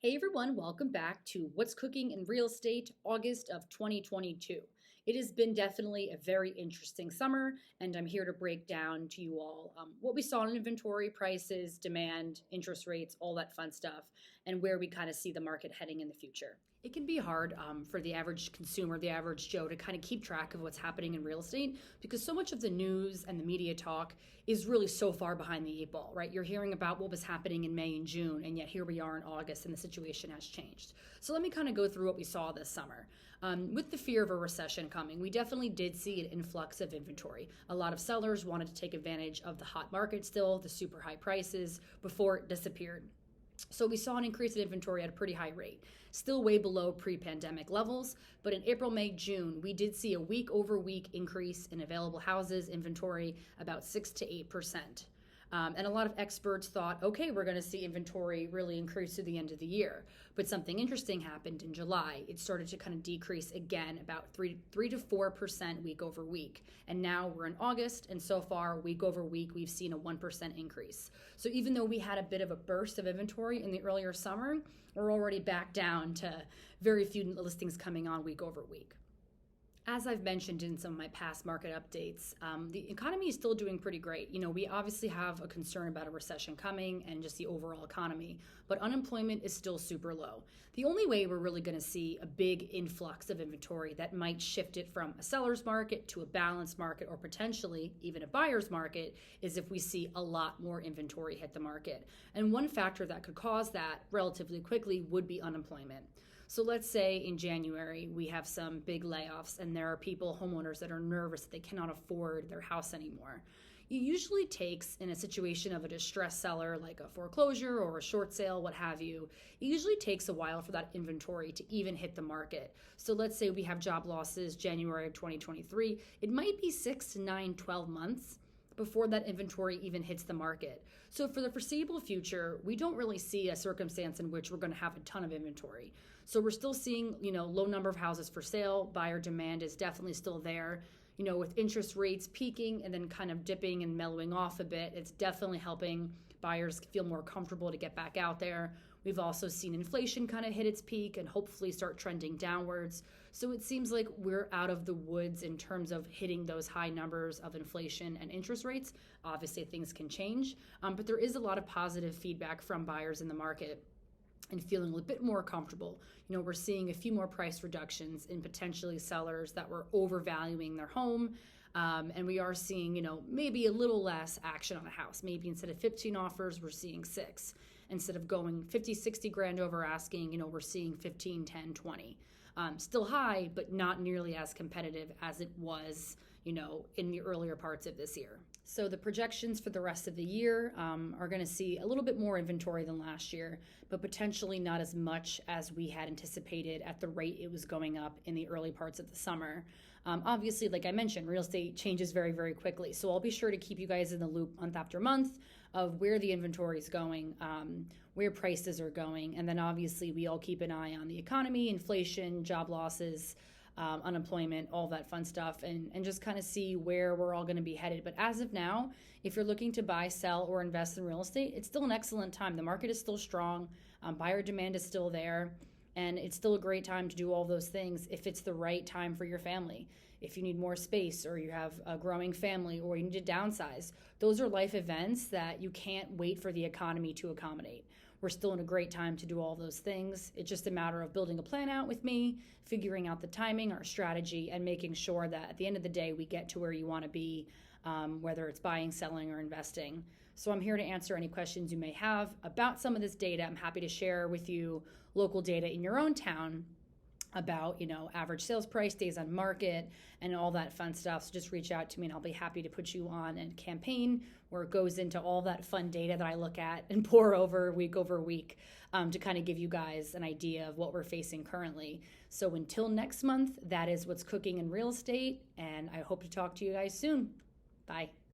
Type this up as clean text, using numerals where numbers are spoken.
Hey everyone, welcome back to What's Cooking in Real Estate, August of 2022. It has been definitely a very interesting summer, and I'm here to break down to you all what we saw in inventory, prices, demand, interest rates, all that fun stuff, and where we kind of see the market heading in the future. It can be hard for the average consumer, the average Joe, to kind of keep track of what's happening in real estate because so much of the news and the media talk is really so far behind the eight ball, right? You're hearing about what was happening in May and June, and yet here we are in August and the situation has changed. So let me kind of go through what we saw this summer. With the fear of a recession coming, we definitely did see an influx of inventory. A lot of sellers wanted to take advantage of the hot market still, the super high prices, before it disappeared. So we saw an increase in inventory at a pretty high rate, still way below pre-pandemic levels. But in April, May, June, we did see a week over week increase in available houses inventory, about 6 to 8%. And a lot of experts thought, okay, we're going to see inventory really increase to the end of the year. But something interesting happened in July. It started to kind of decrease again, about 3 to 4% week over week. And now we're in August, and so far, week over week, we've seen a 1% increase. So even though we had a bit of a burst of inventory in the earlier summer, we're already back down to very few listings coming on week over week. As I've mentioned in some of my past market updates, the economy is still doing pretty great. You know, we obviously have a concern about a recession coming and just the overall economy, but unemployment is still super low. The only way we're really going to see a big influx of inventory that might shift it from a seller's market to a balanced market or potentially even a buyer's market is if we see a lot more inventory hit the market. And one factor that could cause that relatively quickly would be unemployment. So let's say in January we have some big layoffs and there are people, homeowners, that are nervous that they cannot afford their house anymore. It usually takes, in a situation of a distressed seller like a foreclosure or a short sale, what have you, it usually takes a while for that inventory to even hit the market. So let's say we have job losses January of 2023. It might be 6 to 9, 12 months before that inventory even hits the market. So for the foreseeable future, we don't really see a circumstance in which we're going to have a ton of inventory. So we're still seeing, low number of houses for sale. Buyer demand is definitely still there. With interest rates peaking and then kind of dipping and mellowing off a bit, it's definitely helping buyers feel more comfortable to get back out there. We've also seen inflation kind of hit its peak and hopefully start trending downwards. So it seems like we're out of the woods in terms of hitting those high numbers of inflation and interest rates. Obviously, things can change, but there is a lot of positive feedback from buyers in the market and feeling a bit more comfortable. We're seeing a few more price reductions in potentially sellers that were overvaluing their home. And we are seeing, maybe a little less action on a house. Maybe instead of 15 offers, we're seeing 6. Instead of going 50, 60 grand over asking, we're seeing 15, 10, 20. Still high, but not nearly as competitive as it was, in the earlier parts of this year. So the projections for the rest of the year are going to see a little bit more inventory than last year, but potentially not as much as we had anticipated at the rate it was going up in the early parts of the summer. Obviously, like I mentioned, real estate changes very, very quickly. So I'll be sure to keep you guys in the loop month after month of where the inventory is going, where prices are going. And then obviously we all keep an eye on the economy, inflation, job losses, unemployment, all that fun stuff, and just kind of see where we're all going to be headed. But as of now, if you're looking to buy, sell, or invest in real estate, it's still an excellent time. The market is still strong. Buyer demand is still there. And it's still a great time to do all those things if it's the right time for your family. If you need more space or you have a growing family or you need to downsize, those are life events that you can't wait for the economy to accommodate. We're still in a great time to do all those things. It's just a matter of building a plan out with me, figuring out the timing, our strategy, and making sure that at the end of the day, we get to where you want to be, whether it's buying, selling, or investing. So I'm here to answer any questions you may have about some of this data. I'm happy to share with you local data in your own town about, average sales price, days on market, and all that fun stuff. So just reach out to me and I'll be happy to put you on a campaign where it goes into all that fun data that I look at and pour over week, to kind of give you guys an idea of what we're facing currently. So until next month, that is what's cooking in real estate, and I hope to talk to you guys soon. Bye.